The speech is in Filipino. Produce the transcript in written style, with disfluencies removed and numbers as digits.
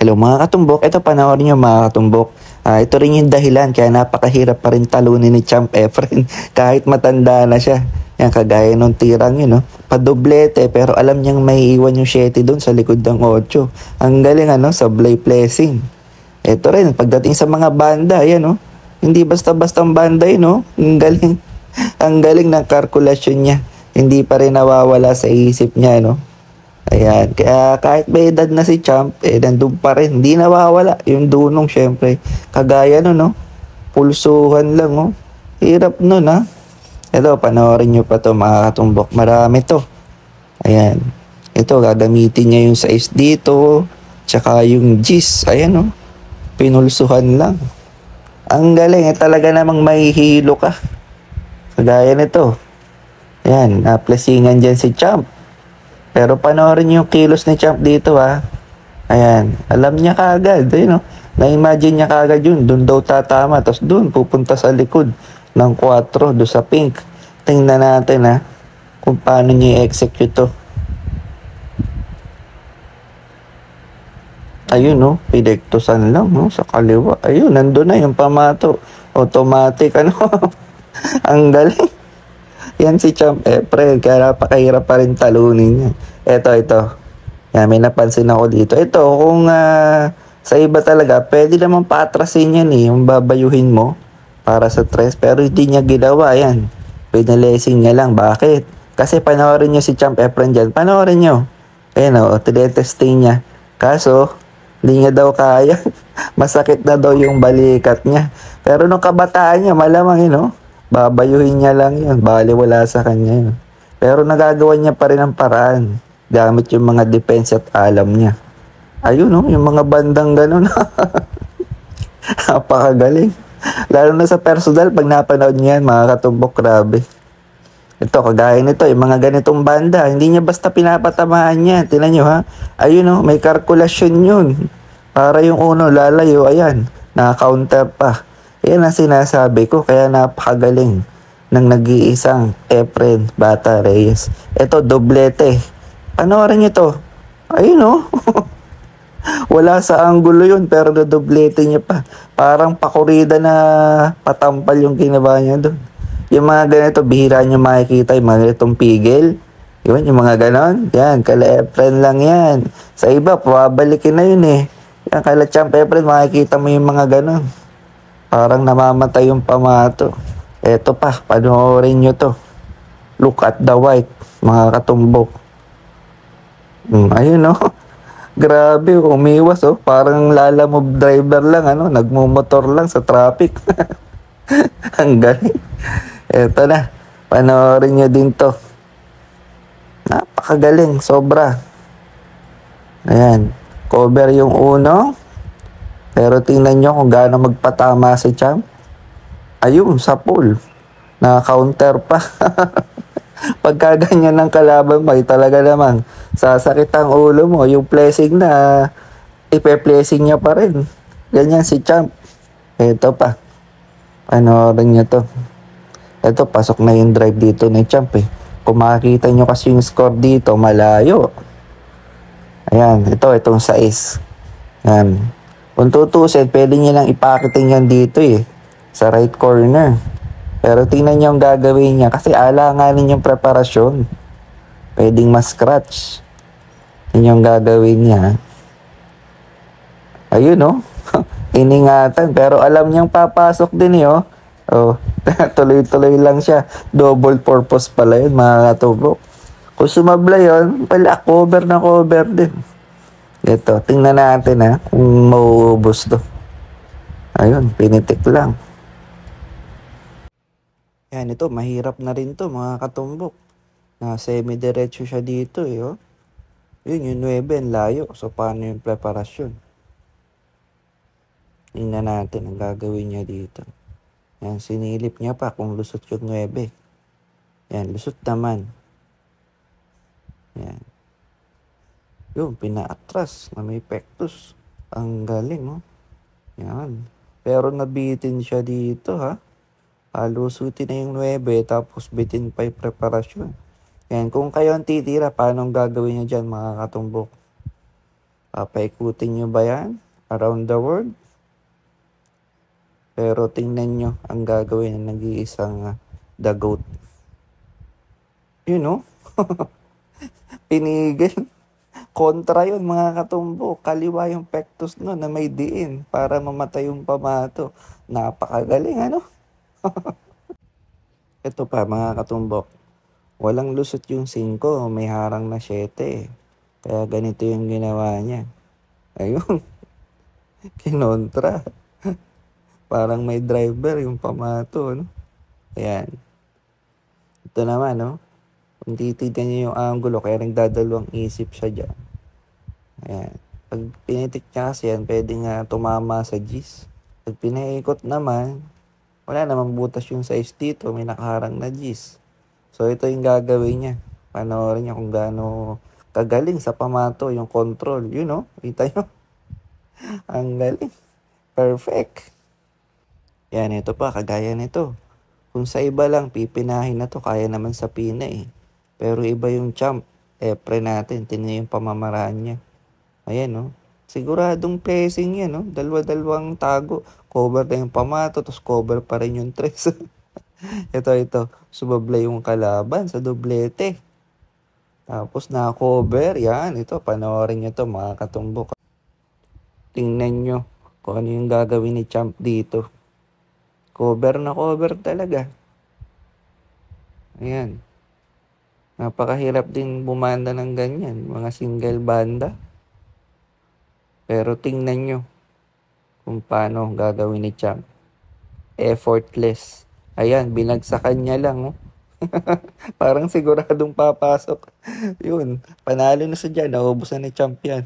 Hello mga katumbok, ito panoorin niyo mga katumbok. Ito rin yung dahilan kaya napakahirap pa rin talunin ni Champ Efren kahit matanda na siya. Yan, kagaya nung tirang yun, no? Padoblete pero alam niyang may iwan yung 7 doon sa likod ng 8. Ang galing ano, sablay blessing. Ito rin, pagdating sa mga banda, yan no? Hindi basta-bastang banda yun, no? Ang galing, ang galing ng kalkulasyon niya. Hindi pa rin nawawala sa isip niya, no? Ayan, kaya kahit may edad na si Champ, nandun pa rin. Hindi nawawala yung dunong, syempre. Kagaya no, no? Pulsuhan lang, oh. Hirap nun, ha? Ito, panoorin nyo pa to mga katumbok. Marami to. Ayan. Ito, gagamitin niya yung size dito. Tsaka yung G's. Ayan, oh. Pinulsuhan lang. Ang galing, talaga namang mahihilo ka. Kagaya nito. Ayan, naplasingan dyan si Champ. Pero panoorin niyo yung kilos ni Champ dito ha. Ayan, alam niya kaagad. Ayun, no? Na-imagine niya kaagad yun. Doon daw tatama. Tapos doon, pupunta sa likod ng 4 doon sa pink. Tingnan natin ha. Kung paano niya i-execute to. Ayun no, pinektusan lang no, sa kaliwa. Ayun, nandun na yung pamato. Automatic ano. Ang galing. Yan si Champ Efren, kaya napakahirap pa rin talunin niya. Ito. Yan, may napansin ako dito. Ito, kung sa iba talaga, pwede naman paatrasin yan yung babayuhin mo para sa tres. Pero hindi niya ginawa yan. Pinalesing niya lang. Bakit? Kasi panoorin niyo si Champ Efren dyan. Panoorin niyo. Ayan o, tinetesting niya. Kaso, hindi niya daw kaya. Masakit na daw yung balikat niya. Pero nung kabataan niya, malamang babayuhin niya lang yun. Bali wala sa kanya yun. Pero nagagawa niya pa rin ang paraan. Gamit yung mga defense at alam niya. Ayun yung mga bandang ganun. Napakagaling. Lalo na sa personal, pag napanood niya yan, mga katumbok, grabe. Ito, kagaya nito, yung mga ganitong banda, hindi niya basta pinapatamaan niya. Tingnan niyo ha. Ayun may kalkulasyon yun. Para yung uno lalayo, ayan, naka-counter pa. Yan ang sinasabi ko, kaya napakagaling ng nag-iisang Efren Bata Reyes. Ito, doblete. Panoorin niyo to. Ayun wala sa anggulo yun, pero doblete niya pa. Parang pakurida na patampal yung ginawa niya doon. Yung mga ganito, bihira niyo makikita yung mga ganitong pigil. Yun, yung mga ganon. Yan, kala Efren lang yan. Sa iba, pabalikin na yun Yan, kala Champ Efren, makikita mo yung mga ganon. Parang namamatay yung pamato. Eto pa, panoorin nyo to. Look at the white, mga katumbok. Ayun Grabe, umiwas Parang lalamove driver lang, nagmumotor lang sa traffic. Ang galing. Eto na, panoorin nyo din to. Napakagaling, sobra. Ayan, cover yung uno. Pero tingnan nyo kung gaano magpatama si Champ. Ayun, sa pool. Na-counter pa. Pagka ganyan ng kalaban mo, talaga namang sasakit ang ulo mo. Yung blessing na ipe-blessing niya pa rin. Ganyan si Champ. Ito pa. Panoorin nyo to. Ito, pasok na yung drive dito ni Champ Kung makikita nyo kasi yung score dito, malayo. Ayan, itong size. Ayan. Kung tutusin, pwede niya lang ipakiting yan dito sa right corner. Pero tingnan niyo ang gagawin niya kasi alanganin yung preparasyon. Pwedeng mas-scratch. Yun yung gagawin niya. Ayun iningatan. Pero alam niyang papasok din tuloy-tuloy lang siya. Double purpose pala yun mga katubok. Kung sumabla yun, pala cover na cover din. Ito, tingnan natin kung mauubos to. Ayun, pinitik lang. Yan, ito, mahirap na rin to mga katumbok. Na semi-diretso siya dito Yun, yung 9, layo. So, paano yung preparasyon? Tingnan natin ang gagawin niya dito. Yan, sinilip niya pa kung lusot yung 9. Yan, lusot naman. Yan. Yung pinaatras na may pectus. Ang galing, Yan. Pero nabitin siya dito, Lusutin na yung 9, tapos bitin pa yung preparasyon. Yan. Kung kayo ang titira, paano gagawin niya dyan, mga katumbok? Papaikutin nyo ba yan? Around the world? Pero tingnan nyo ang gagawin ng nag-iisang The GOAT. You know? Pinigil. Kontra yun mga katumbo. Kaliwa yung pectus no na may diin para mamatay yung pamato. Napakagaling ano? Ito pa mga katumbok. Walang lusot yung 5, may harang na 7. Kaya ganito yung ginawa niya. Ayun, kinontra. Parang may driver yung pamato, no? Ayan. Ito naman, no? Kung titignan niyo yung angulo, kaya nagdadalawang isip siya dyan. Ayan. Pag pinitik niya kasi yan, pwede nga tumama sa G's. Pag pinaikot naman, wala namang butas yung size dito, may nakaharang na G's. So, ito yung gagawin niya. Panoorin niya kung gaano kagaling sa pamato yung control. You know, kita nyo? Ang galing. Perfect. Yan, ito pa, kagaya nito. Kung sa iba lang, pipinahin na to, kaya naman sa Pina eh. Pero iba yung champ. Pre natin, tingnan yung pamamaraan niya. Ayan, no? Siguradong placing yan, no? Dalawa-dalawang tago. Cover na yung pamato, tapos cover pa rin yung tres. ito. Subablay yung kalaban sa doblete. Tapos na-cover. Yan, ito. Panoorin nyo to, mga katumbok. Tingnan nyo kung ano yung gagawin ni champ dito. Cover na cover talaga. Ayan. Napakahirap din bumanda ng ganyan. Mga single banda. Pero tingnan nyo kung paano gagawin ni champ. Effortless. Ayan, binagsakan niya lang. Oh. Parang siguradong papasok. Yun, panalo na siya dyan. Naubos na ni champ yan.